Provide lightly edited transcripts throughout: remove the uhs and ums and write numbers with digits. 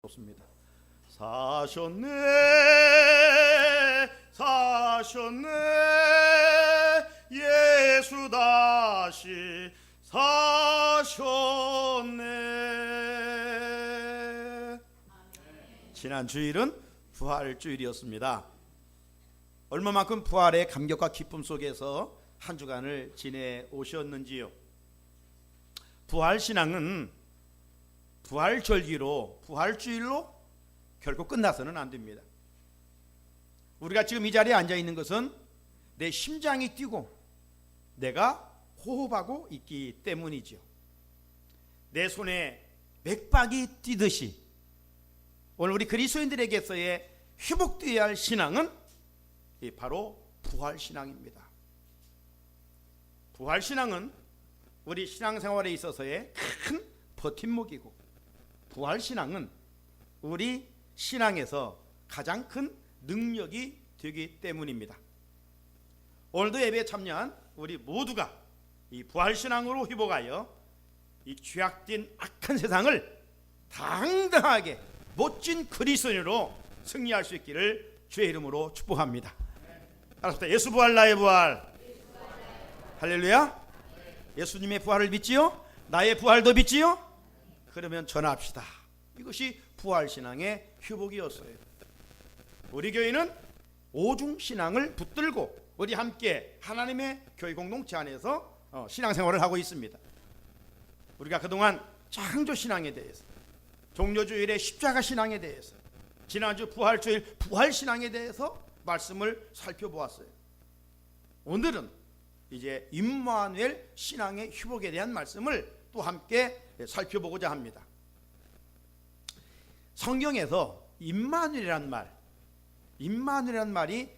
좋습니다. 사셨네 사셨네 예수 다시 사셨네. 지난 주일은 부활주일이었습니다. 얼마만큼 부활의 감격과 기쁨 속에서 한 주간을 지내오셨는지요. 부활신앙은 부활절기로 부활주일로 결코 끝나서는 안 됩니다. 우리가 지금 이 자리에 앉아 있는 것은 내 심장이 뛰고 내가 호흡하고 있기 때문이죠. 내 손에 맥박이 뛰듯이 오늘 우리 그리스도인들에게서의 회복되어야 할 신앙은 바로 부활신앙입니다. 부활신앙은 우리 신앙생활에 있어서의 큰 버팀목이고, 부활신앙은 우리 신앙에서 가장 큰 능력이 되기 때문입니다. 오늘도 예배에 참여한 우리 모두가 이 부활신앙으로 회복하여 이 죄악된 악한 세상을 당당하게 멋진 그리스도인으로 승리할 수 있기를 주의 이름으로 축복합니다. 알았습니다. 예수 부활 나의 부활. 할렐루야. 예수님의 부활을 믿지요? 나의 부활도 믿지요? 그러면 전합시다. 이것이 부활신앙의 회복이었어요. 우리 교회는 오중신앙을 붙들고 우리 함께 하나님의 교회 공동체 안에서 신앙생활을 하고 있습니다. 우리가 그동안 창조신앙에 대해서, 종려주일의 십자가 신앙에 대해서, 지난주 부활주일 부활신앙에 대해서 말씀을 살펴보았어요. 오늘은 이제 임마누엘 신앙의 회복에 대한 말씀을 또 함께 살펴보고자 합니다. 성경에서 임마누엘이란 말이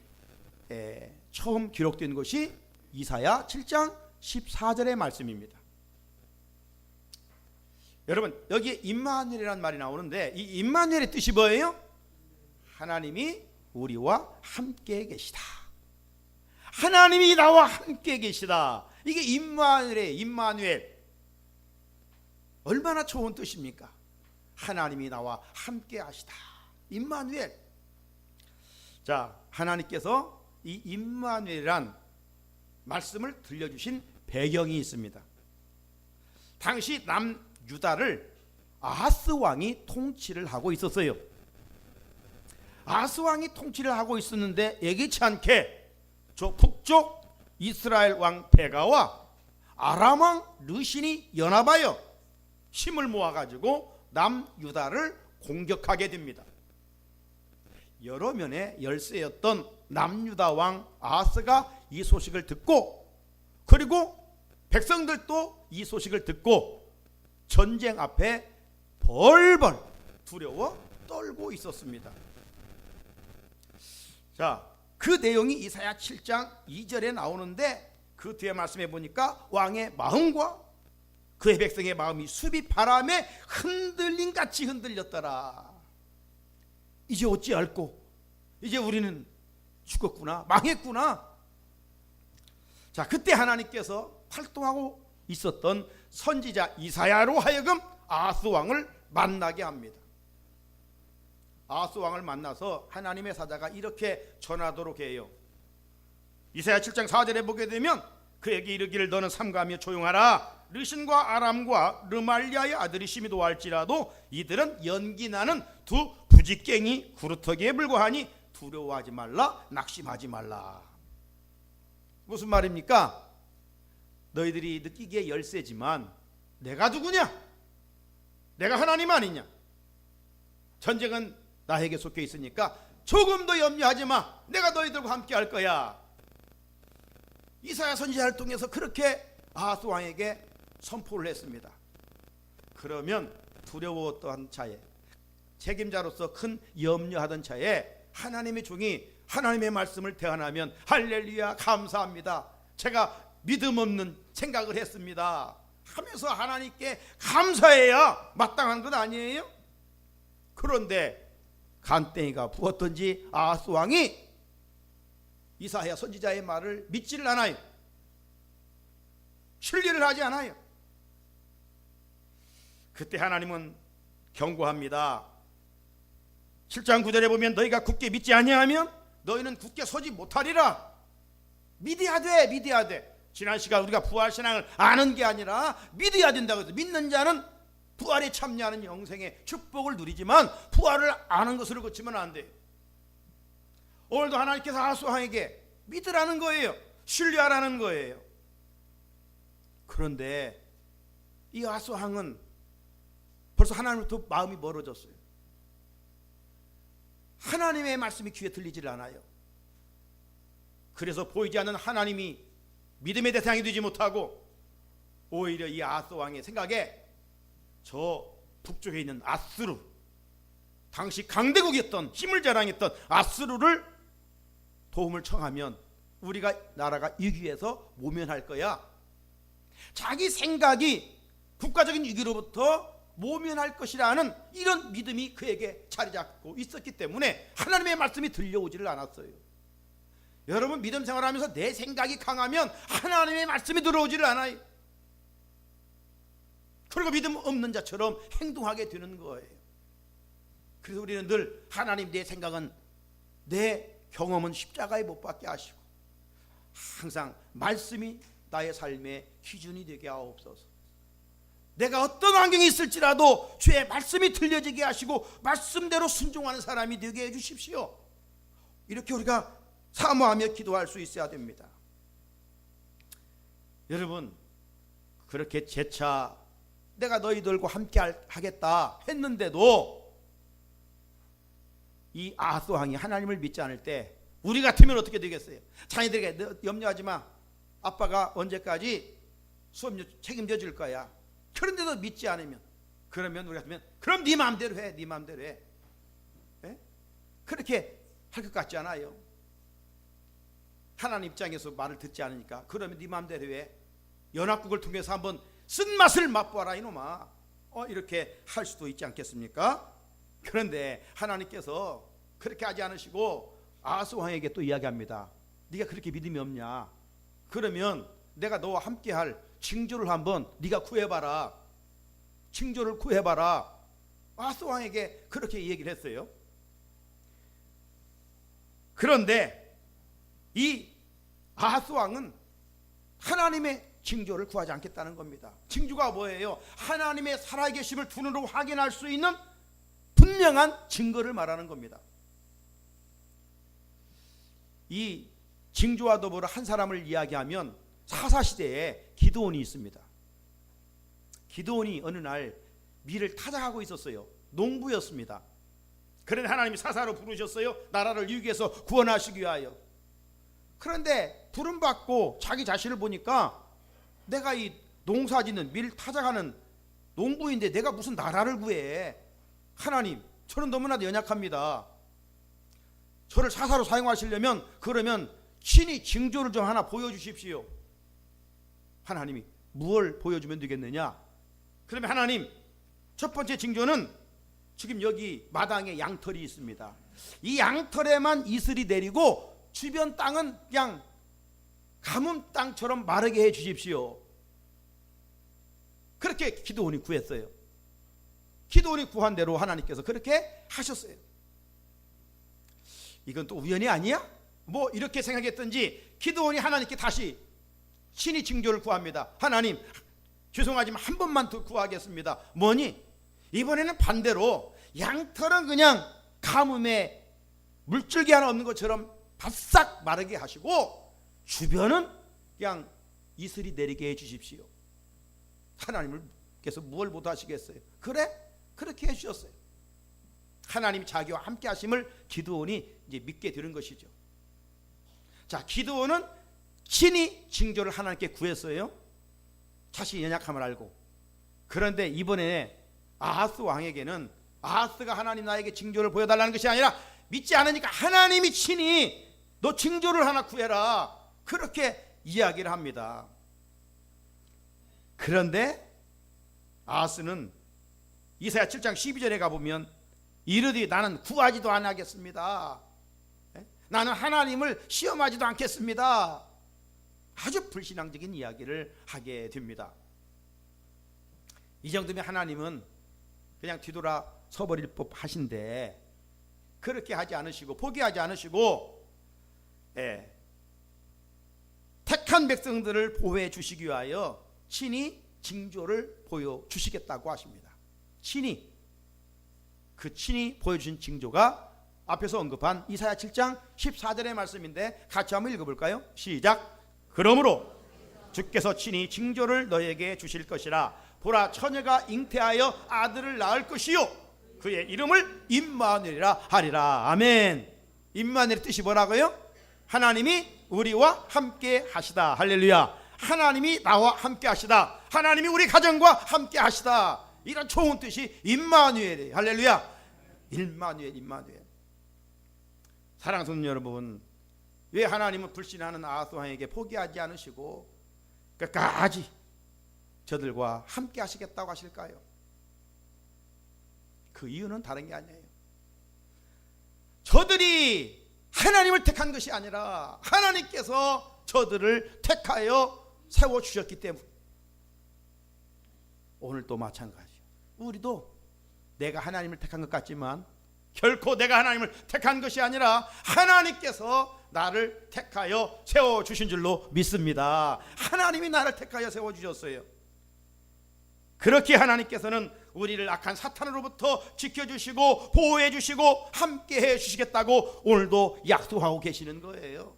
처음 기록된 것이 이사야 7장 14절의 말씀입니다. 여러분, 여기에 임마누엘이란 말이 나오는데 이 임마누엘의 뜻이 뭐예요? 하나님이 우리와 함께 계시다. 하나님이 나와 함께 계시다. 이게 임마누엘이에요. 임마누엘. 얼마나 좋은 뜻입니까? 하나님이 나와 함께 하시다. 임마누엘. 자, 하나님께서 이 임마누엘이란 말씀을 들려주신 배경이 있습니다. 당시 남유다를 아하스 왕이 통치를 하고 있었어요. 아하스 왕이 통치를 하고 있었는데 예기치 않게 저 북쪽 이스라엘 왕 베가와 아람 왕 르신이 연합하여 힘을 모아가지고 남유다를 공격하게 됩니다. 여러 면의 열세였던 남유다 왕 아하스가 이 소식을 듣고, 그리고 백성들도 이 소식을 듣고 전쟁 앞에 벌벌 두려워 떨고 있었습니다. 자, 그 내용이 이사야 7장 2절에 나오는데 그 뒤에 말씀해 보니까 왕의 마음과 그의 백성의 마음이 수비 바람에 흔들림 같이 흔들렸더라. 이제 어찌할꼬? 이제 우리는 죽었구나, 망했구나. 자, 그때 하나님께서 활동하고 있었던 선지자 이사야로 하여금 아하스 왕을 만나게 합니다. 아하스 왕을 만나서 하나님의 사자가 이렇게 전하도록 해요. 이사야 7장 4절에 보게 되면 그에게 이르기를 너는 삼가하며 조용하라. 르신과 아람과 르말리아의 아들이 심히 도할지라도 이들은 연기나는 두 부지깽이 구루터기에 불과하니 두려워하지 말라, 낙심하지 말라. 무슨 말입니까? 너희들이 느끼기에 열세지만 내가 누구냐? 내가 하나님 아니냐? 전쟁은 나에게 속해 있으니까 조금도 염려하지 마. 내가 너희들과 함께 할 거야. 이사야 선지자를 통해서 그렇게 아하스 왕에게 선포를 했습니다. 그러면 두려웠던 차에, 책임자로서 큰 염려하던 차에 하나님의 종이 하나님의 말씀을 대언하면 할렐루야, 감사합니다, 제가 믿음 없는 생각을 했습니다 하면서 하나님께 감사해야 마땅한 것 아니에요? 그런데 간땡이가 부었던지 아하스 왕이 이사야 선지자의 말을 믿지를 않아요. 신뢰를 하지 않아요. 그때 하나님은 경고합니다. 7장 9절에 보면 너희가 굳게 믿지 아니하면 너희는 굳게 서지 못하리라. 믿어야 돼, 믿어야 돼. 지난 시간 우리가 부활신앙을 아는 게 아니라 믿어야 된다고 해서 믿는 자는 부활에 참여하는 영생의 축복을 누리지만 부활을 아는 것으로 그치면 안 돼요. 오늘도 하나님께서 아수왕에게 믿으라는 거예요. 신뢰하라는 거예요. 그런데 이 아수왕은 벌써 하나님부터 마음이 멀어졌어요. 하나님의 말씀이 귀에 들리질 않아요. 그래서 보이지 않는 하나님이 믿음의 대상이 되지 못하고 오히려 이 아수왕의 생각에 저 북쪽에 있는 아스루, 당시 강대국이었던 힘을 자랑했던 아스루를 도움을 청하면 우리가 나라가 위기에서 모면할 거야. 자기 생각이 국가적인 위기로부터 모면할 것이라는 이런 믿음이 그에게 자리 잡고 있었기 때문에 하나님의 말씀이 들려오지를 않았어요. 여러분, 믿음 생활하면서 내 생각이 강하면 하나님의 말씀이 들어오지를 않아요. 그리고 믿음 없는 자처럼 행동하게 되는 거예요. 그래서 우리는 늘 하나님, 내 생각은, 내 경험은 십자가에 못 박게 하시고 항상 말씀이 나의 삶의 기준이 되게 하옵소서. 내가 어떤 환경이 있을지라도 주의 말씀이 들려지게 하시고 말씀대로 순종하는 사람이 되게 해주십시오. 이렇게 우리가 사모하며 기도할 수 있어야 됩니다. 여러분, 그렇게 재차 내가 너희들과 함께 하겠다 했는데도 이 아하스왕이 하나님을 믿지 않을 때 우리 같으면 어떻게 되겠어요? 자녀들에게 너 염려하지 마, 아빠가 언제까지 수업료 책임져 줄 거야. 그런데도 믿지 않으면, 그러면 우리 같으면 그럼 네 마음대로 해, 네 마음대로 해. 네? 그렇게 할 것 같지 않아요? 하나님 입장에서 말을 듣지 않으니까 그러면 네 마음대로 해. 연합국을 통해서 한번 쓴맛을 맛보아라 이놈아. 이렇게 할 수도 있지 않겠습니까? 그런데 하나님께서 그렇게 하지 않으시고 아하스 왕에게 또 이야기합니다. 네가 그렇게 믿음이 없냐? 그러면 내가 너와 함께할 징조를 한번 네가 구해봐라. 징조를 구해봐라. 아하스 왕에게 그렇게 얘기를 했어요. 그런데 이 아하스 왕은 하나님의 징조를 구하지 않겠다는 겁니다. 징조가 뭐예요? 하나님의 살아계심을 두 눈으로 확인할 수 있는 분명한 증거를 말하는 겁니다. 이 징조와 더불어 한 사람을 이야기하면 사사시대에 기드온이 있습니다. 기드온이 어느 날 밀을 타작하고 있었어요. 농부였습니다. 그런데 하나님이 사사로 부르셨어요. 나라를 위기에서 구원하시기 위하여. 그런데 부름받고 자기 자신을 보니까 내가 이 농사짓는 밀 타작하는 농부인데 내가 무슨 나라를 구해. 하나님, 저는 너무나도 연약합니다. 저를 사사로 사용하시려면 그러면 친히 징조를 좀 하나 보여주십시오. 하나님이 무엇을 보여주면 되겠느냐? 그러면 하나님, 첫 번째 징조는 지금 여기 마당에 양털이 있습니다. 이 양털에만 이슬이 내리고 주변 땅은 그냥 가뭄 땅처럼 마르게 해 주십시오. 그렇게 기드온이 구했어요. 기드온이 구한 대로 하나님께서 그렇게 하셨어요. 이건 또 우연이 아니야? 뭐 이렇게 생각했던지 기드온이 하나님께 다시 친히 징조를 구합니다. 하나님, 죄송하지만 한 번만 더 구하겠습니다. 뭐니? 이번에는 반대로 양털은 그냥 가뭄에 물줄기 하나 없는 것처럼 바싹 마르게 하시고 주변은 그냥 이슬이 내리게 해 주십시오. 하나님께서 무엇을 못 하시겠어요? 그래? 그렇게 해 주셨어요. 하나님이 자기와 함께 하심을 기드온이 이제 믿게 되는 것이죠. 자, 기드온은 친히 징조를 하나님께 구했어요. 자신의 연약함을 알고. 그런데 이번에 아하스 왕에게는 아하스가 하나님 나에게 징조를 보여달라는 것이 아니라 믿지 않으니까 하나님이 친히 너 징조를 하나 구해라. 그렇게 이야기를 합니다. 그런데 아하스는 이사야 7장 12절에 가보면 이르되 나는 구하지도 않겠습니다. 나는 하나님을 시험하지도 않겠습니다. 아주 불신앙적인 이야기를 하게 됩니다. 이 정도면 하나님은 그냥 뒤돌아 서버릴 법 하신데 그렇게 하지 않으시고 포기하지 않으시고 택한 백성들을 보호해 주시기 위하여 친히 징조를 보여주시겠다고 하십니다. 친히 보여주신 징조가 앞에서 언급한 이사야 7장 14절의 말씀인데 같이 한번 읽어볼까요? 시작. 그러므로 주께서 친히 징조를 너에게 주실 것이라. 보라, 처녀가 잉태하여 아들을 낳을 것이요 그의 이름을 임마누엘이라 하리라. 아멘. 임마누엘의 뜻이 뭐라고요? 하나님이 우리와 함께 하시다. 할렐루야. 하나님이 나와 함께 하시다. 하나님이 우리 가정과 함께 하시다. 이런 좋은 뜻이 임마누엘이에요. 할렐루야. 임마누엘. 사랑하는 성도 여러분, 왜 하나님은 불신하는 아하스왕에게 포기하지 않으시고 끝까지 저들과 함께 하시겠다고 하실까요? 그 이유는 다른 게 아니에요. 저들이 하나님을 택한 것이 아니라 하나님께서 저들을 택하여 세워주셨기 때문에. 오늘도 마찬가지예요. 우리도 내가 하나님을 택한 것 같지만 결코 내가 하나님을 택한 것이 아니라 하나님께서 나를 택하여 세워주신 줄로 믿습니다. 하나님이 나를 택하여 세워주셨어요. 그렇게 하나님께서는 우리를 악한 사탄으로부터 지켜주시고 보호해주시고 함께해 주시겠다고 오늘도 약속하고 계시는 거예요.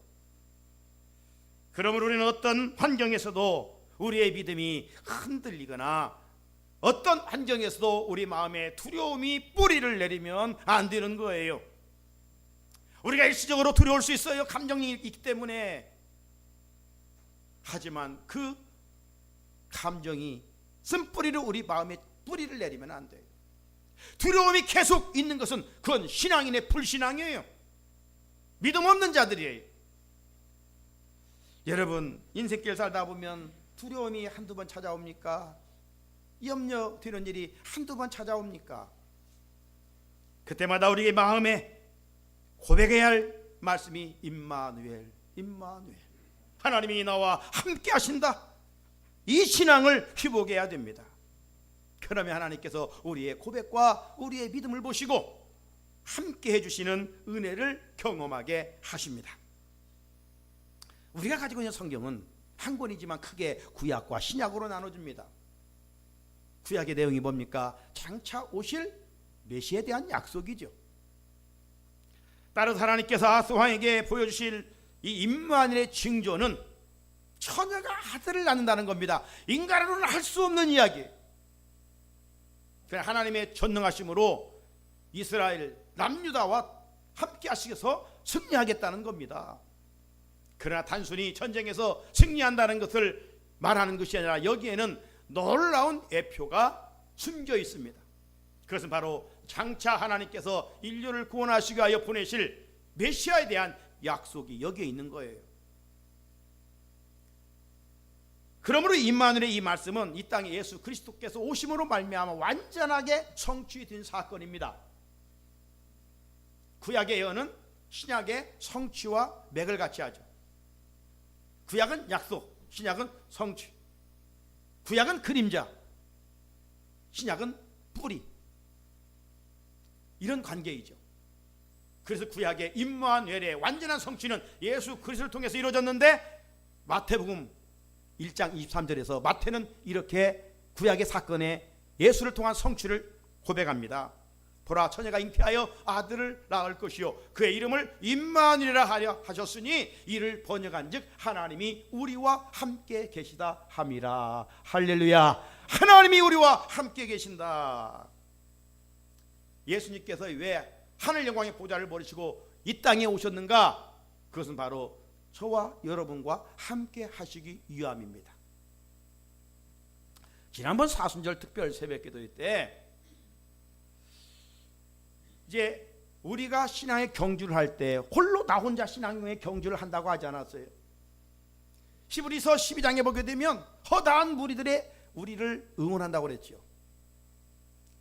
그러므로 우리는 어떤 환경에서도 우리의 믿음이 흔들리거나 어떤 환경에서도 우리 마음에 두려움이 뿌리를 내리면 안 되는 거예요. 우리가 일시적으로 두려울 수 있어요. 감정이 있기 때문에. 하지만 그 감정이 쓴뿌리를 우리 마음에 뿌리를 내리면 안 돼요. 두려움이 계속 있는 것은 그건 신앙인의 불신앙이에요. 믿음 없는 자들이에요. 여러분, 인생길 살다 보면 두려움이 한두 번 찾아옵니까? 염려되는 일이 한두 번 찾아옵니까? 그때마다 우리의 마음에 고백해야 할 말씀이 임마누엘. 하나님이 나와 함께 하신다. 이 신앙을 회복해야 됩니다. 그러면 하나님께서 우리의 고백과 우리의 믿음을 보시고 함께 해주시는 은혜를 경험하게 하십니다. 우리가 가지고 있는 성경은 한 권이지만 크게 구약과 신약으로 나눠집니다. 구약의 내용이 뭡니까? 장차 오실 메시아에 대한 약속이죠. 따라서 하나님께서 아하스왕에게 보여주실 이 임마누엘의 징조는 처녀가 아들을 낳는다는 겁니다. 인간으로는 할 수 없는 이야기. 하나님의 전능하심으로 이스라엘 남유다와 함께 하시면서 승리하겠다는 겁니다. 그러나 단순히 전쟁에서 승리한다는 것을 말하는 것이 아니라 여기에는 놀라운 애표가 숨겨 있습니다. 그것은 바로 장차 하나님께서 인류를 구원하시기 위하여 보내실 메시아에 대한 약속이 여기에 있는 거예요. 그러므로 임마누엘의 이 말씀은 이 땅에 예수 그리스도께서 오심으로 말미암아 완전하게 성취된 사건입니다. 구약의 예언은 신약의 성취와 맥을 같이 하죠. 구약은 약속, 신약은 성취. 구약은 그림자, 신약은 뿌리. 이런 관계이죠. 그래서 구약의 임마누엘의 완전한 성취는 예수 그리스도를 통해서 이루어졌는데 마태복음 1장 23절에서 마태는 이렇게 구약의 사건에 예수를 통한 성취를 고백합니다. 보라, 처녀가 잉태하여 아들을 낳을 것이요 그의 이름을 임마누엘이라 하려 하셨으니 이를 번역한즉 하나님이 우리와 함께 계시다 함이라. 할렐루야. 하나님이 우리와 함께 계신다. 예수님께서 왜 하늘 영광의 보좌를 버리시고 이 땅에 오셨는가? 그것은 바로 저와 여러분과 함께 하시기 위함입니다. 지난번 사순절 특별 새벽기도회 때 이제 우리가 신앙의 경주를 할 때 홀로 나 혼자 신앙의 경주를 한다고 하지 않았어요. 히브리서 12장에 보게 되면 허다한 무리들의 우리를 응원한다고 그랬죠.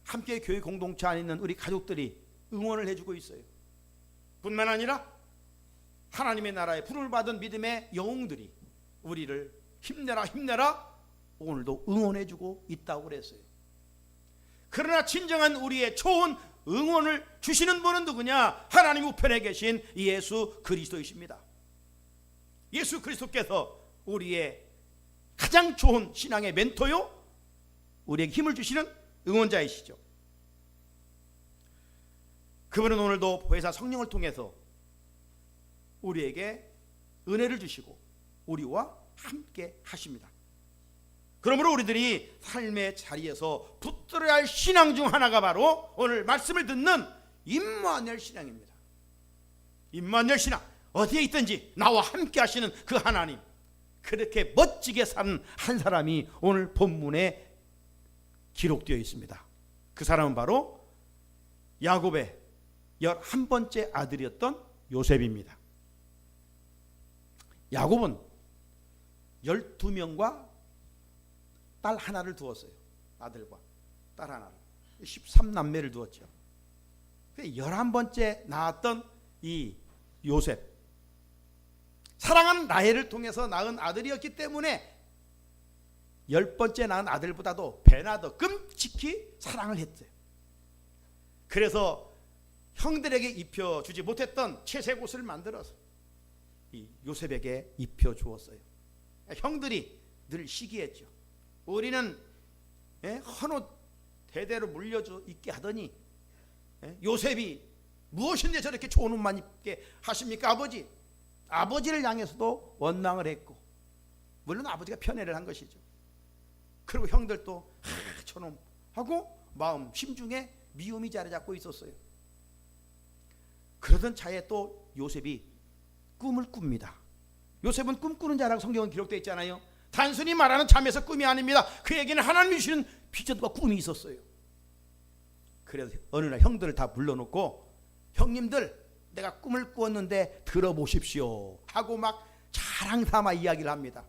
함께 교회 공동체 안에 있는 우리 가족들이 응원을 해주고 있어요. 뿐만 아니라 하나님의 나라에 부름을 받은 믿음의 영웅들이 우리를 힘내라 힘내라 오늘도 응원해주고 있다고 그랬어요. 그러나 진정한 우리의 좋은 응원을 주시는 분은 누구냐? 하나님 우편에 계신 예수 그리스도이십니다. 예수 그리스도께서 우리의 가장 좋은 신앙의 멘토요, 우리에게 힘을 주시는 응원자이시죠. 그분은 오늘도 보혜사 성령을 통해서 우리에게 은혜를 주시고 우리와 함께 하십니다. 그러므로 우리들이 삶의 자리에서 붙들어야 할 신앙 중 하나가 바로 오늘 말씀을 듣는 임마누엘 신앙입니다. 임마누엘 신앙, 어디에 있든지 나와 함께 하시는 그 하나님, 그렇게 멋지게 사는 한 사람이 오늘 본문에 기록되어 있습니다. 그 사람은 바로 야곱의 11번째 아들이었던 요셉입니다. 야곱은 12명과 딸 하나를 두었어요. 아들과 딸 하나를 13남매를 두었죠. 11번째 낳았던 이 요셉, 사랑하는 라헬을 통해서 낳은 아들이었기 때문에 10번째 낳은 아들보다도 배나 더 끔찍히 사랑을 했어요. 그래서 형들에게 입혀주지 못했던 채색 옷을 만들어서 이 요셉에게 입혀주었어요. 형들이 늘 시기했죠. 우리는 헌옷 대대로 물려줘 입게 하더니 요셉이 무엇인데 저렇게 좋은 옷만 입게 하십니까? 아버지. 아버지를 향해서도 원망을 했고, 물론 아버지가 편애를 한 것이죠. 그리고 형들도 저놈 하고 마음 심중에 미움이 자리 잡고 있었어요. 그러던 차에 또 요셉이 꿈을 꿉니다. 요셉은 꿈꾸는 자라고 성경은 기록되어 있잖아요. 단순히 말하는 잠에서 꿈이 아닙니다. 그에게는 하나님이 주시는 비전과 꿈이 있었어요. 그래서 어느 날 형들을 다 불러놓고, 형님들 내가 꿈을 꾸었는데 들어보십시오 하고 막 자랑삼아 이야기를 합니다.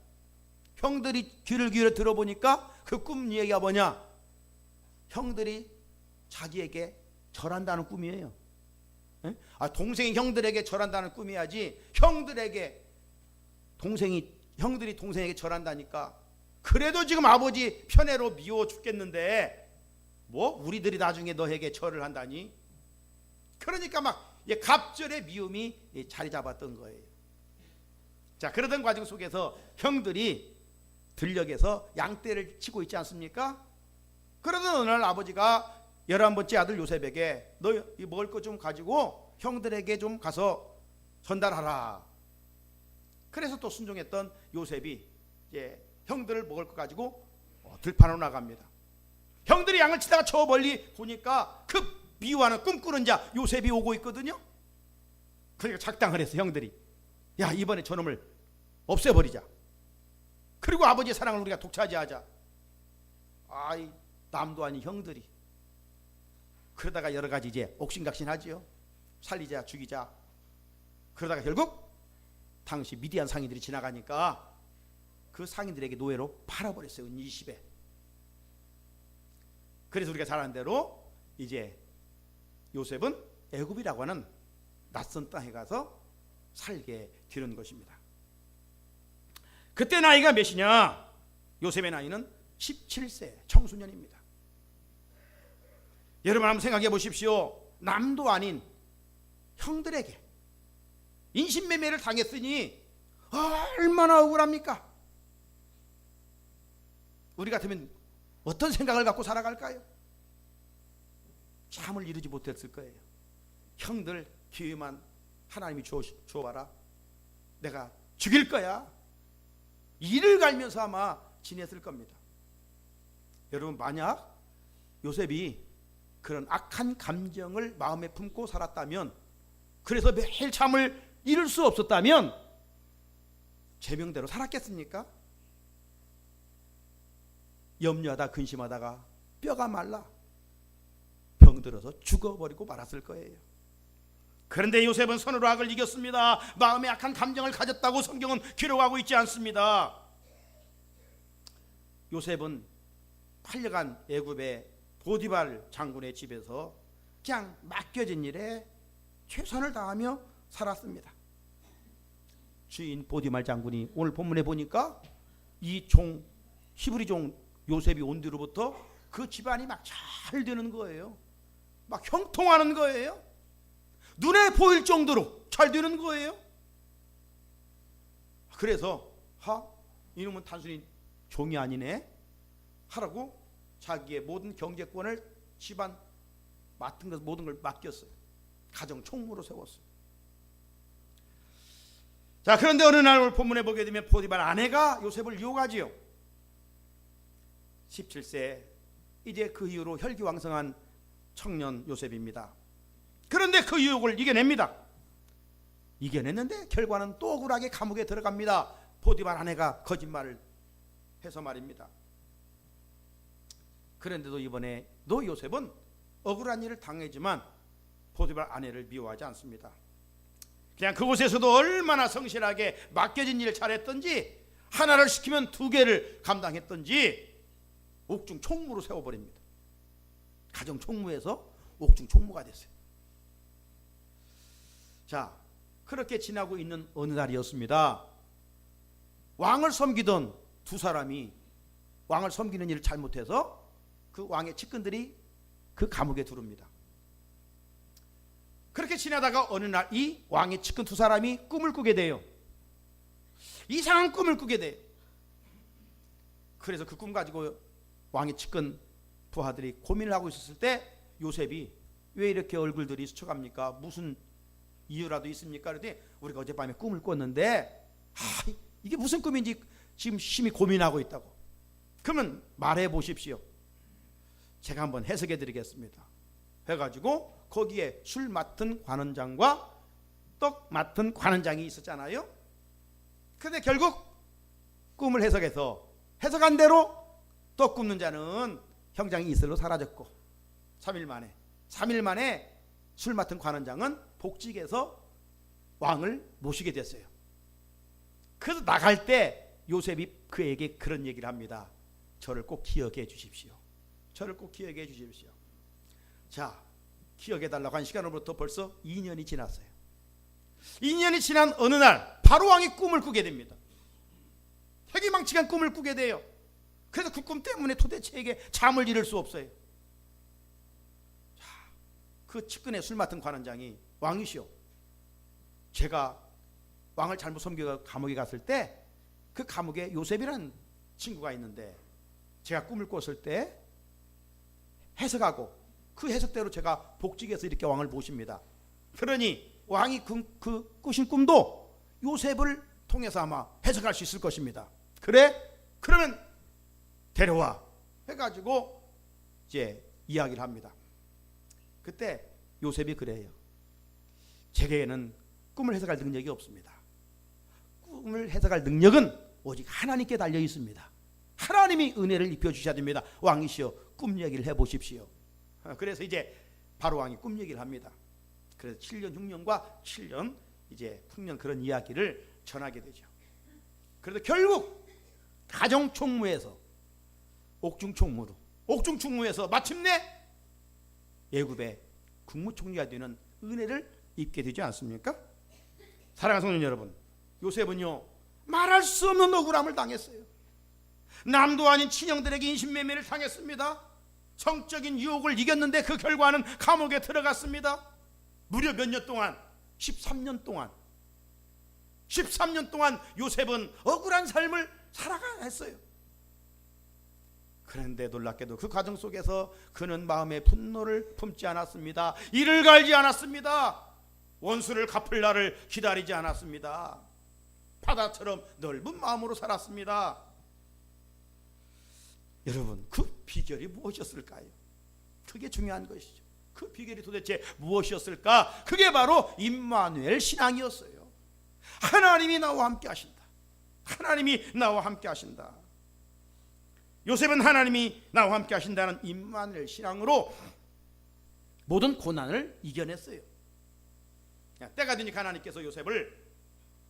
형들이 귀를 기울여 들어보니까 그 꿈 얘기가 뭐냐? 형들이 자기에게 절한다는 꿈이에요. 동생이 형들에게 절한다는 꿈이야지, 형들이 동생에게 절한다니까. 그래도 지금 아버지 편애로 미워 죽겠는데 뭐 우리들이 나중에 너에게 절을 한다니? 그러니까 막 갑절의 미움이 자리 잡았던 거예요. 자, 그러던 과정 속에서 형들이 들녘에서 양떼를 치고 있지 않습니까? 그러던 어느 날 아버지가 11번째 아들 요셉에게 너 먹을 것 좀 가지고 형들에게 좀 가서 전달하라. 그래서 또 순종했던 요셉이 이제 형들을 먹을 것 가지고 들판으로 나갑니다. 형들이 양을 치다가 저 멀리 보니까 그 미워하는 꿈꾸는 자 요셉이 오고 있거든요. 그러니까 작당을 해서 형들이, 야, 이번에 저놈을 없애버리자. 그리고 아버지의 사랑을 우리가 독차지하자. 아이, 남도 아닌 형들이. 그러다가 여러 가지 이제 옥신각신하지요. 살리자, 죽이자. 그러다가 결국 당시 미디안 상인들이 지나가니까 그 상인들에게 노예로 팔아버렸어요. 20에. 그래서 우리가 잘 아는 대로 이제 요셉은 애굽이라고 하는 낯선 땅에 가서 살게 되는 것입니다. 그때 나이가 몇이냐? 요셉의 나이는 17세 청소년입니다. 여러분 한번 생각해 보십시오. 남도 아닌 형들에게 인신매매를 당했으니 얼마나 억울합니까? 우리 같으면 어떤 생각을 갖고 살아갈까요? 잠을 이루지 못했을 거예요. 형들 기회만 하나님이 줘봐라. 내가 죽일 거야. 이를 갈면서 아마 지냈을 겁니다. 여러분, 만약 요셉이 그런 악한 감정을 마음에 품고 살았다면, 그래서 매일 잠을 이룰 수 없었다면 제명대로 살았겠습니까? 염려하다 근심하다가 뼈가 말라 병들어서 죽어버리고 말았을 거예요. 그런데 요셉은 선으로 악을 이겼습니다. 마음에 악한 감정을 가졌다고 성경은 기록하고 있지 않습니다. 요셉은 팔려간 애굽의 보디발 장군의 집에서 그냥 맡겨진 일에 최선을 다하며 살았습니다. 주인 보디발 장군이 오늘 본문에 보니까 이 종, 히브리 종 요셉이 온 뒤로부터 그 집안이 막 잘 되는 거예요. 막 형통하는 거예요. 눈에 보일 정도로 잘 되는 거예요. 그래서 이놈은 단순히 종이 아니네 하라고 자기의 모든 경제권을 집안 맡은 것 모든 걸 맡겼어요. 가정 총무로 세웠어요. 자, 그런데 어느 날 오늘 본문에 보게 되면 포디발 아내가 요셉을 유혹하지요. 17세 이제 그 이후로 혈기왕성한 청년 요셉입니다. 그런데 그 유혹을 이겨냅니다. 이겨냈는데 결과는 또 억울하게 감옥에 들어갑니다. 포디발 아내가 거짓말을 해서 말입니다. 그런데도 이번에도 요셉은 억울한 일을 당했지만 포디발 아내를 미워하지 않습니다. 그냥 그곳에서도 얼마나 성실하게 맡겨진 일을 잘했던지, 하나를 시키면 두 개를 감당했던지 옥중 총무로 세워버립니다. 가정 총무에서 옥중 총무가 됐어요. 자, 그렇게 지나고 있는 어느 날이었습니다. 왕을 섬기던 두 사람이 왕을 섬기는 일을 잘못해서 그 왕의 측근들이 그 감옥에 두릅니다. 그렇게 지나다가 어느 날 이 왕의 측근 두 사람이 꿈을 꾸게 돼요. 이상한 꿈을 꾸게 돼요. 그래서 그 꿈 가지고 왕의 측근 부하들이 고민을 하고 있었을 때 요셉이 왜 이렇게 얼굴들이 스쳐갑니까? 무슨 이유라도 있습니까? 그랬더니 우리가 어젯밤에 꿈을 꿨는데 이게 무슨 꿈인지 지금 심히 고민하고 있다고. 그러면 말해 보십시오. 제가 한번 해석해 드리겠습니다. 해가지고 거기에 술 맡은 관원장과 떡 맡은 관원장이 있었잖아요. 그런데 결국 꿈을 해석해서 해석한 대로 떡 굽는 자는 형장이 이슬로 사라졌고 3일 만에 술 맡은 관원장은 복직해서 왕을 모시게 됐어요. 그래서 나갈 때 요셉이 그에게 그런 얘기를 합니다. 저를 꼭 기억해 주십시오. 저를 꼭 기억해 주십시오. 자, 기억해 달라고 한 시간으로부터 벌써 2년이 지났어요. 2년이 지난 어느 날 바로 왕이 꿈을 꾸게 됩니다. 회기망측한 꿈을 꾸게 돼요. 그래서 그 꿈 때문에 도대체 잠을 이룰 수 없어요. 자, 그 측근의 술 맡은 관원장이 왕이시오. 제가 왕을 잘못 섬겨 감옥에 갔을 때 그 감옥에 요셉이라는 친구가 있는데 제가 꿈을 꿨을 때 해석하고 그 해석대로 제가 복직해서 이렇게 왕을 모십니다. 그러니 왕이 그 꾸신 꿈도 요셉을 통해서 아마 해석할 수 있을 것입니다. 그래? 그러면 데려와 해가지고 이제 이야기를 합니다. 그때 요셉이 그래요. 제게는 꿈을 해석할 능력이 없습니다. 꿈을 해석할 능력은 오직 하나님께 달려 있습니다. 하나님이 은혜를 입혀주셔야 됩니다. 왕이시여 꿈 얘기를 해보십시오. 그래서 이제 바로 왕이 꿈 얘기를 합니다. 그래서 7년 흉년과 7년 이제 풍년 그런 이야기를 전하게 되죠. 그래도 결국 가정총무에서 옥중총무에서 마침내 애굽의 국무총리가 되는 은혜를 입게 되지 않습니까? 사랑하는 성도 여러분, 요셉은요 말할 수 없는 억울함을 당했어요. 남도 아닌 친형들에게 인신매매를 당했습니다. 성적인 유혹을 이겼는데 그 결과는 감옥에 들어갔습니다. 무려 몇 년 동안 13년 동안 요셉은 억울한 삶을 살아가야 했어요. 그런데 놀랍게도 그 과정 속에서 그는 마음의 분노를 품지 않았습니다. 이를 갈지 않았습니다. 원수를 갚을 날을 기다리지 않았습니다. 바다처럼 넓은 마음으로 살았습니다. 여러분, 그 비결이 무엇이었을까요? 그게 중요한 것이죠. 그 비결이 도대체 무엇이었을까? 그게 바로 임마누엘 신앙이었어요. 하나님이 나와 함께 하신다. 하나님이 나와 함께 하신다. 요셉은 하나님이 나와 함께 하신다는 임마누엘 신앙으로 모든 고난을 이겨냈어요. 때가 되니까 하나님께서 요셉을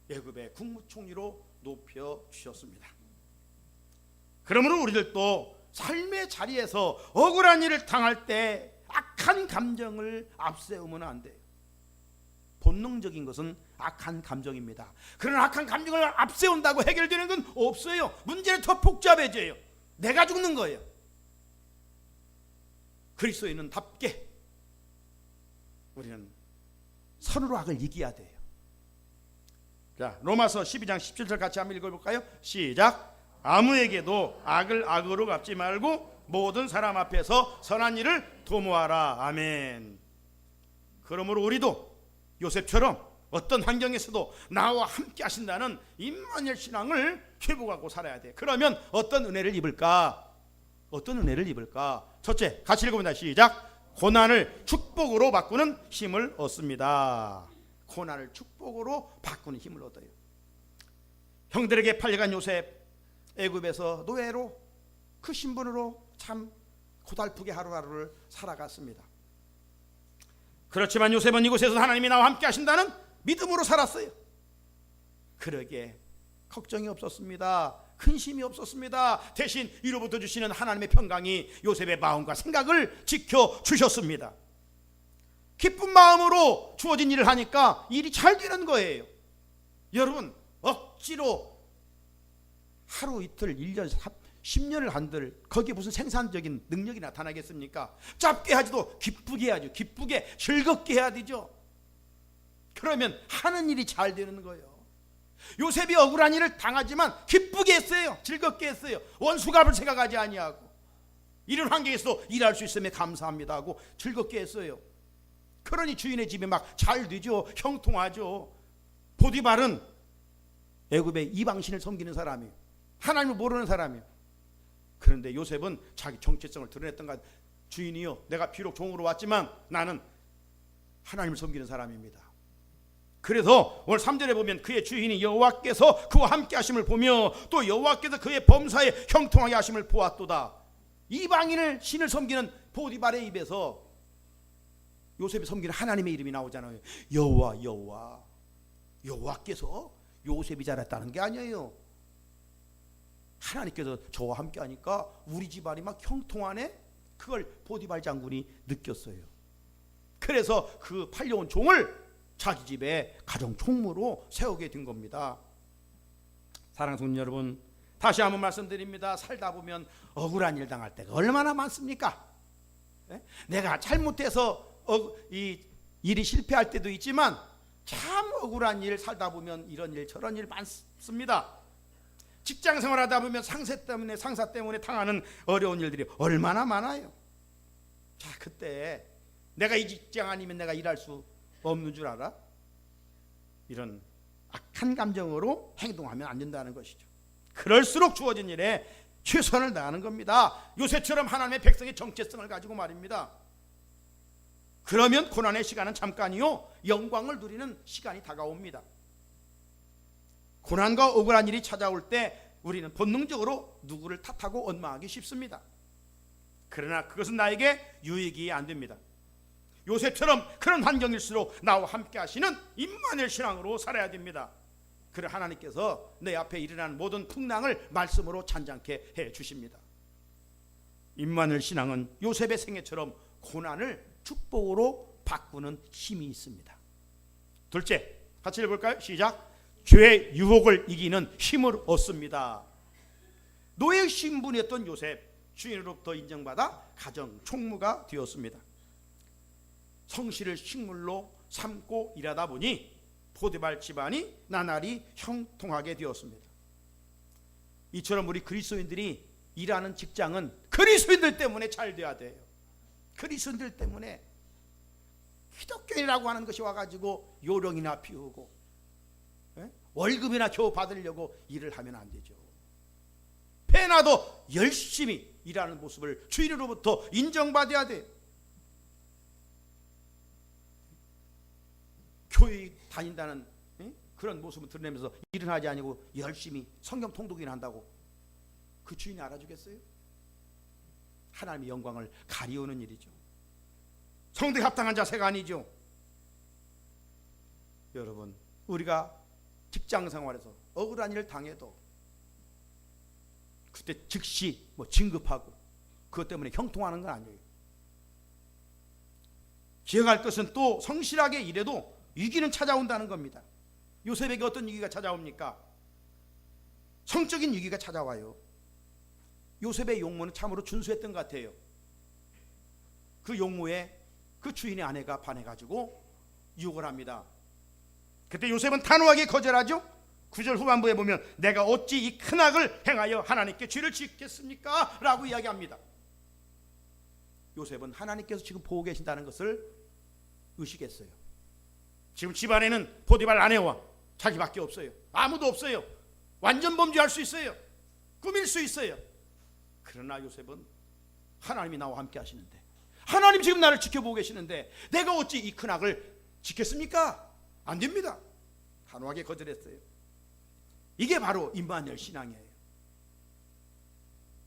애굽의 국무총리로 높여주셨습니다. 그러므로 우리들도 삶의 자리에서 억울한 일을 당할 때 악한 감정을 앞세우면 안 돼요. 본능적인 것은 악한 감정입니다. 그런 악한 감정을 앞세운다고 해결되는 건 없어요. 문제는 더 복잡해져요. 내가 죽는 거예요. 그리스도인은답게 우리는 선으로 악을 이겨야 돼요. 자, 로마서 12장 17절 같이 한번 읽어볼까요? 시작. 아무에게도 악을 악으로 갚지 말고 모든 사람 앞에서 선한 일을 도모하라. 아멘. 그러므로 우리도 요셉처럼 어떤 환경에서도 나와 함께 하신다는 임마누엘 신앙을 회복하고 살아야 돼. 그러면 어떤 은혜를 입을까? 어떤 은혜를 입을까? 첫째, 같이 읽어봅니다. 시작. 고난을 축복으로 바꾸는 힘을 얻습니다. 고난을 축복으로 바꾸는 힘을 얻어요. 형들에게 팔려간 요셉, 애굽에서 노예로 그 신분으로 참 고달프게 하루하루를 살아갔습니다. 그렇지만 요셉은 이곳에서 하나님이 나와 함께 하신다는 믿음으로 살았어요. 그러기에 걱정이 없었습니다. 근심이 없었습니다. 대신 위로부터 주시는 하나님의 평강이 요셉의 마음과 생각을 지켜주셨습니다. 기쁜 마음으로 주어진 일을 하니까 일이 잘 되는 거예요. 여러분, 억지로 하루 이틀 1년 10년을 한들 거기에 무슨 생산적인 능력이 나타나겠습니까? 짧게 하지도 기쁘게 해야죠. 기쁘게 즐겁게 해야 되죠. 그러면 하는 일이 잘 되는 거예요. 요셉이 억울한 일을 당하지만 기쁘게 했어요. 즐겁게 했어요. 원수갑을 생각하지 아니하고 이런 환경에서도 일할 수 있음에 감사합니다 하고 즐겁게 했어요. 그러니 주인의 집이 막 잘 되죠. 형통하죠. 보디발은 애굽의 이방신을 섬기는 사람이에요. 하나님을 모르는 사람이에요. 그런데 요셉은 자기 정체성을 드러냈던 것 같아요. 주인이요, 내가 비록 종으로 왔지만 나는 하나님을 섬기는 사람입니다. 그래서 오늘 3절에 보면 그의 주인이 여호와께서 그와 함께 하심을 보며 또 여호와께서 그의 범사에 형통하게 하심을 보았도다. 이방인을 신을 섬기는 보디발의 입에서 요셉이 섬기는 하나님의 이름이 나오잖아요. 여호와, 여호와. 여호와께서 요셉이 잘했다는 게 아니에요. 하나님께서 저와 함께 하니까 우리 집안이 막 형통하네. 그걸 보디발 장군이 느꼈어요. 그래서 그 팔려온 종을 자기 집에 가정 총무로 세우게 된 겁니다. 사랑하는 성도 여러분, 다시 한번 말씀드립니다. 살다 보면 억울한 일 당할 때가 얼마나 많습니까? 내가 잘못해서 이 일이 실패할 때도 있지만 참 억울한 일 살다 보면 이런 일 저런 일 많습니다. 직장 생활하다 보면 상사 때문에 당하는 어려운 일들이 얼마나 많아요. 자, 그때 내가 이 직장 아니면 내가 일할 수 없는 줄 알아? 이런 악한 감정으로 행동하면 안 된다는 것이죠. 그럴수록 주어진 일에 최선을 다하는 겁니다. 요셉처럼 하나님의 백성의 정체성을 가지고 말입니다. 그러면 고난의 시간은 잠깐이요, 영광을 누리는 시간이 다가옵니다. 고난과 억울한 일이 찾아올 때 우리는 본능적으로 누구를 탓하고 원망하기 쉽습니다. 그러나 그것은 나에게 유익이 안 됩니다. 요셉처럼 그런 환경일수록 나와 함께 하시는 임마누엘 신앙으로 살아야 됩니다. 그래 하나님께서 내 앞에 일어나는 모든 풍랑을 말씀으로 잔잔케 해 주십니다. 임마누엘 신앙은 요셉의 생애처럼 고난을 축복으로 바꾸는 힘이 있습니다. 둘째, 같이 읽어볼까요? 시작. 죄의 유혹을 이기는 힘을 얻습니다. 노예 신분이었던 요셉, 주인으로부터 인정받아 가정 총무가 되었습니다. 성실을 식물로 삼고 일하다 보니 보디발 집안이 나날이 형통하게 되었습니다. 이처럼 우리 그리스도인들이 일하는 직장은 그리스도인들 때문에 잘 돼야 돼요. 그리스도인들 때문에. 기독교인이라고 하는 것이 와가지고 요령이나 피우고 월급이나 겨우 받으려고 일을 하면 안 되죠. 배나도 열심히 일하는 모습을 주인으로부터 인정받아야 돼요. 교회 다닌다는 그런 모습을 드러내면서 일은 하지 아니고 열심히 성경 통독이나 한다고 그 주인이 알아주겠어요? 하나님의 영광을 가리우는 일이죠. 성도에 합당한 자세가 아니죠. 여러분, 우리가 직장 생활에서 억울한 일을 당해도 그때 즉시 진급하고 그것 때문에 형통하는 건 아니에요. 기억할 것은 또 성실하게 일해도 위기는 찾아온다는 겁니다. 요셉에게 어떤 위기가 찾아옵니까? 성적인 위기가 찾아와요. 요셉의 용모는 참으로 준수했던 것 같아요. 그 용모에 그 주인의 아내가 반해가지고 유혹을 합니다. 그때 요셉은 단호하게 거절하죠. 9절 후반부에 보면 내가 어찌 이 큰 악을 행하여 하나님께 죄를 짓겠습니까? 라고 이야기합니다. 요셉은 하나님께서 지금 보고 계신다는 것을 의식했어요. 지금 집안에는 보디발 아내와 자기밖에 없어요. 아무도 없어요. 완전 범죄할 수 있어요. 꾸밀 수 있어요. 그러나 요셉은 하나님이 나와 함께 하시는데, 하나님 지금 나를 지켜보고 계시는데 내가 어찌 이 큰 악을 짓겠습니까? 안 됩니다. 단호하게 거절했어요. 이게 바로 임마누엘 신앙이에요.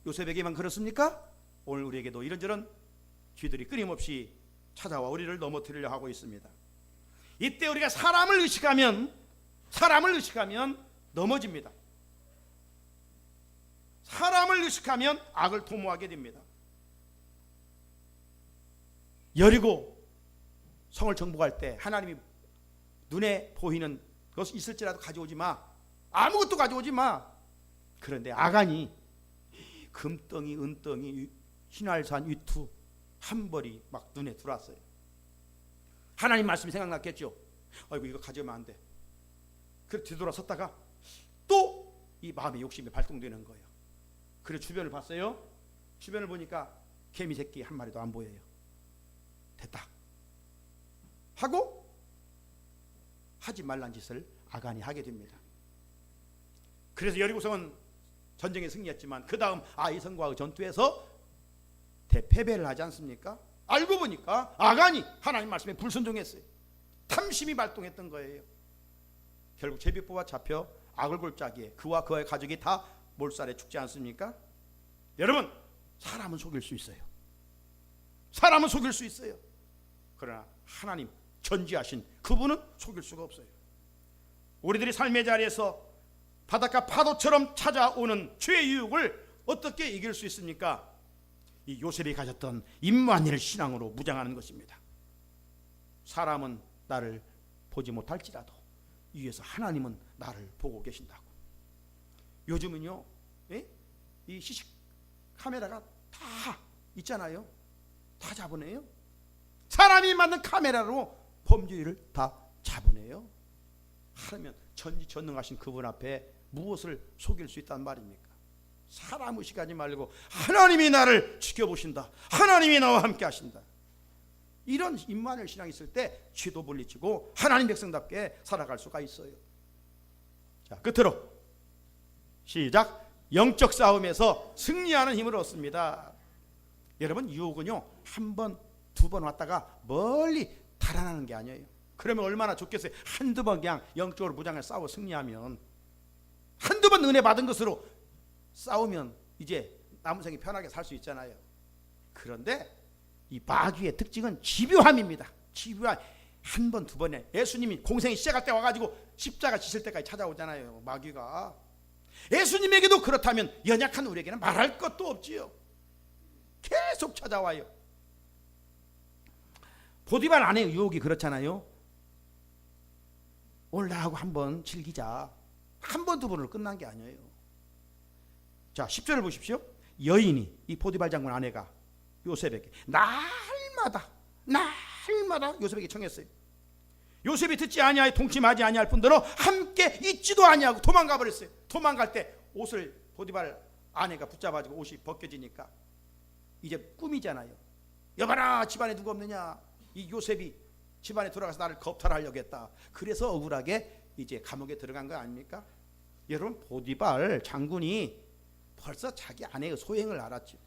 요셉에게만 그렇습니까? 오늘 우리에게도 이런저런 쥐들이 끊임없이 찾아와 우리를 넘어뜨리려 하고 있습니다. 이때 우리가 사람을 의식하면 넘어집니다. 사람을 의식하면 악을 도모하게 됩니다. 여리고 성을 정복할 때 하나님이 눈에 보이는 것이 있을지라도 가져오지 마. 아무것도 가져오지 마. 그런데 아간이 금덩이, 은덩이, 흰알산, 위투 한 벌이 막 눈에 들어왔어요. 하나님 말씀이 생각났겠죠. 아이고 이거 가져오면 안 돼. 그래서 뒤돌아섰다가 또 이 마음의 욕심이 발동되는 거예요. 그래서 주변을 봤어요. 주변을 보니까 개미 새끼 한 마리도 안 보여요. 됐다 하고 하지 말란 짓을 아간이 하게 됩니다. 그래서 여리고성은 전쟁에 승리했지만 그 다음 아이성과의 전투에서 대패배를 하지 않습니까? 알고 보니까 아간이 하나님 말씀에 불순종했어요. 탐심이 발동했던 거예요. 결국 제비뽑아 잡혀 악을 골짜기에 그와 그의 가족이 다 몰살에 죽지 않습니까? 여러분, 사람은 속일 수 있어요. 사람은 속일 수 있어요. 그러나 하나님 전지하신 그분은 속일 수가 없어요. 우리들이 삶의 자리에서 바닷가 파도처럼 찾아오는 죄의 유혹을 어떻게 이길 수 있습니까? 이 요셉이 가졌던 임마누엘 신앙으로 무장하는 것입니다. 사람은 나를 보지 못할지라도 위에서 하나님은 나를 보고 계신다고. 요즘은요, 이 시식 카메라가 다 있잖아요. 다 잡아내요. 사람이 만든 카메라로 범죄를 다 잡아내요. 하면 전지전능하신 그분 앞에 무엇을 속일 수 있단 말입니까? 사람 의식하지 말고 하나님이 나를 지켜보신다. 하나님이 나와 함께 하신다. 이런 임마누엘 신앙이 있을 때 죄도 물리치고 하나님 백성답게 살아갈 수가 있어요. 자, 끝으로 시작. 영적 싸움에서 승리하는 힘을 얻습니다. 여러분, 유혹은요 한 번, 두 번 왔다가 멀리 달아나는 게 아니에요. 그러면 얼마나 좋겠어요. 한두 번 그냥 영적으로 무장을 싸워 승리하면, 한두 번 은혜 받은 것으로 싸우면 이제 남은 생이 편하게 살 수 있잖아요. 그런데 이 마귀의 특징은 집요함입니다. 집요함. 한 번, 두 번에 예수님이 공생이 시작할 때 와가지고 십자가 지실 때까지 찾아오잖아요. 마귀가. 예수님에게도 그렇다면 연약한 우리에게는 말할 것도 없지요. 계속 찾아와요. 보디발 아내의 유혹이 그렇잖아요. 오늘 나하고 한번 즐기자. 한 번, 두 번으로 끝난 게 아니에요. 자, 10절을 보십시오. 여인이, 이 보디발 장군 아내가 요셉에게 날마다 요셉에게 청했어요. 요셉이 듣지 아니하여 동침하지 아니할 뿐더러 함께 있지도 아니하고 도망가 버렸어요. 도망갈 때 옷을 보디발 아내가 붙잡아가지고 옷이 벗겨지니까 이제 꿈이잖아요. 여봐라, 집안에 누가 없느냐. 이 요셉이 집안에 돌아가서 나를 겁탈하려고 했다. 그래서 억울하게 이제 감옥에 들어간 거 아닙니까? 여러분, 보디발 장군이 벌써 자기 아내의 소행을 알았죠.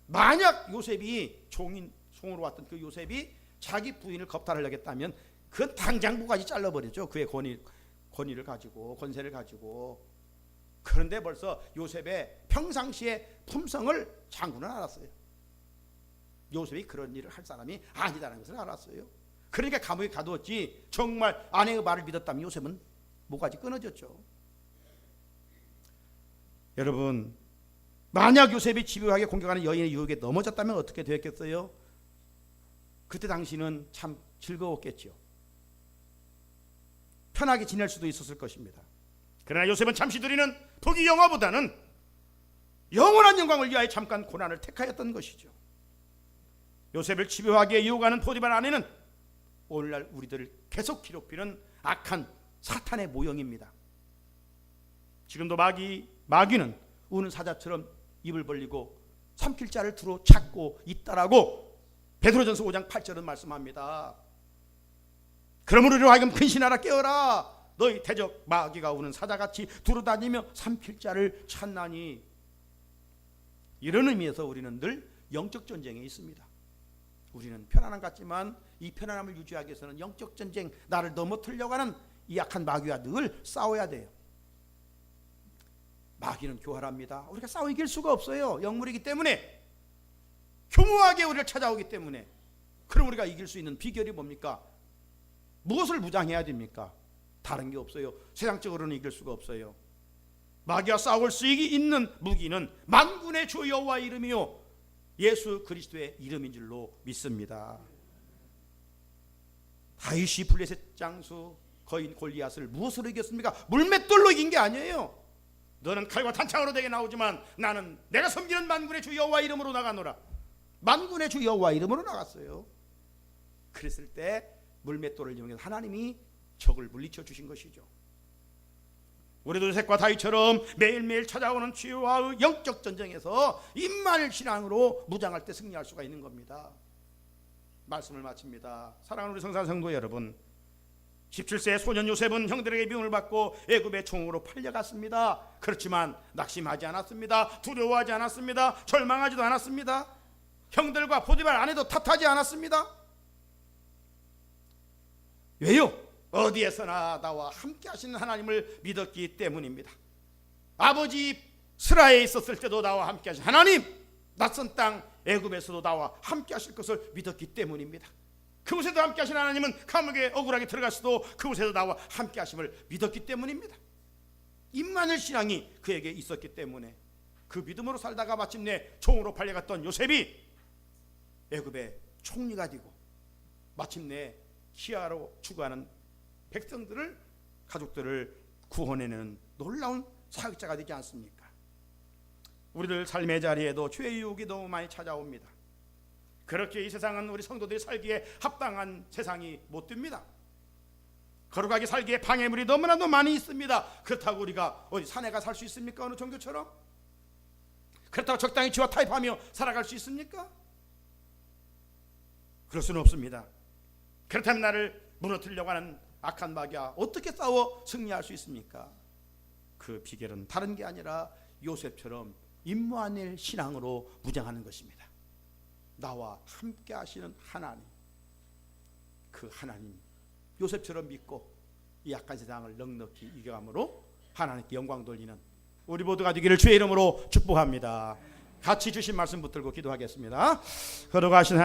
만약 요셉이 송으로 왔던 그 요셉이 자기 부인을 겁탈하려고 했다면 그건 당장 목까지 잘라버리죠. 그의 권위를 가지고, 권세를 가지고. 그런데 벌써 요셉의 평상시의 품성을 장군은 알았어요. 요셉이 그런 일을 할 사람이 아니다라는 것을 알았어요. 그러니까 감옥에 가두었지. 정말 아내의 말을 믿었다면 요셉은 목까지 끊어졌죠. 여러분, 만약 요셉이 집요하게 공격하는 여인의 유혹에 넘어졌다면 어떻게 되었겠어요? 그때 당시는 참 즐거웠겠죠. 편하게 지낼 수도 있었을 것입니다. 그러나 요셉은 잠시 누리는 복이 영화보다는 영원한 영광을 위하여 잠깐 고난을 택하였던 것이죠. 요셉을 집요하게 유혹하는 포티발 아내는 오늘날 우리들을 계속 괴롭히는 악한 사탄의 모형입니다. 지금도 마귀는 우는 사자처럼 입을 벌리고 삼킬 자를 두루 찾고 있다라고 베드로전서 5장 8절은 말씀합니다. 그러므로 우리로 하여금 근신하라, 깨어라. 너희 대적 마귀가 우는 사자같이 두루다니며 삼킬 자를 찾나니. 이런 의미에서 우리는 늘 영적 전쟁에 있습니다. 우리는 편안함 같지만 이 편안함을 유지하기 위해서는 영적 전쟁, 나를 넘어뜨리려고 하는 이 악한 마귀와 늘 싸워야 돼요. 마귀는 교활합니다. 우리가 싸워 이길 수가 없어요. 영물이기 때문에, 교묘하게 우리를 찾아오기 때문에. 그럼 우리가 이길 수 있는 비결이 뭡니까? 무엇을 무장해야 됩니까? 다른 게 없어요. 세상적으로는 이길 수가 없어요. 마귀와 싸울 수 있는 무기는 만군의 주 여호와 이름이요 예수 그리스도의 이름인 줄로 믿습니다. 다윗이 블레셋 장수 거인 골리앗을 무엇으로 이겼습니까? 물맷돌로 이긴 게 아니에요. 너는 칼과 단창으로 내게 나오지만 나는 내가 섬기는 만군의 주 여호와 이름으로 나가노라. 만군의 주 여호와 이름으로 나갔어요. 그랬을 때 물맷돌을 이용해서 하나님이 적을 물리쳐 주신 것이죠. 우리도 요셉과 다윗처럼 매일매일 찾아오는 죄와의 영적 전쟁에서 임마누엘 신앙으로 무장할 때 승리할 수가 있는 겁니다. 말씀을 마칩니다. 사랑하는 우리 성산 성도 여러분, 17세의 소년 요셉은 형들에게 미움을 받고 애굽의 총으로 팔려갔습니다. 그렇지만 낙심하지 않았습니다. 두려워하지 않았습니다. 절망하지도 않았습니다. 형들과 포티발 아내도 탓하지 않았습니다. 왜요? 어디에서나 나와 함께 하시는 하나님을 믿었기 때문입니다. 아버지 스라에 있었을 때도 나와 함께 하신 하나님, 낯선 땅 애굽에서도 나와 함께 하실 것을 믿었기 때문입니다. 그곳에도 함께 하신 하나님은 감옥에 억울하게 들어갔어도 그곳에도 나와 함께 하심을 믿었기 때문입니다. 임마누엘 신앙이 그에게 있었기 때문에 그 믿음으로 살다가 마침내 총으로 팔려갔던 요셉이 애굽의 총리가 되고 마침내 시야로 추구하는 백성들을, 가족들을 구원해내는 놀라운 사역자가 되지 않습니까? 우리들 삶의 자리에도 죄의 유혹이 너무 많이 찾아옵니다. 그렇게 이 세상은 우리 성도들이 살기에 합당한 세상이 못 됩니다. 거룩하게 살기에 방해물이 너무나도 많이 있습니다. 그렇다고 우리가 어디 산에 가 살 수 있습니까? 어느 종교처럼? 그렇다고 적당히 쥐와 타협하며 살아갈 수 있습니까? 그럴 수는 없습니다. 그렇다면 나를 무너뜨리려고 하는 악한 마귀와 어떻게 싸워 승리할 수 있습니까? 그 비결은 다른 게 아니라 요셉처럼 임마누엘 신앙으로 무장하는 것입니다. 나와 함께 하시는 하나님, 그 하나님 요셉처럼 믿고 이 악한 세상을 넉넉히 이겨감으로 하나님께 영광 돌리는 우리 모두가 되기를 주의 이름으로 축복합니다. 같이 주신 말씀 붙들고 기도하겠습니다. 거룩하신 하나님,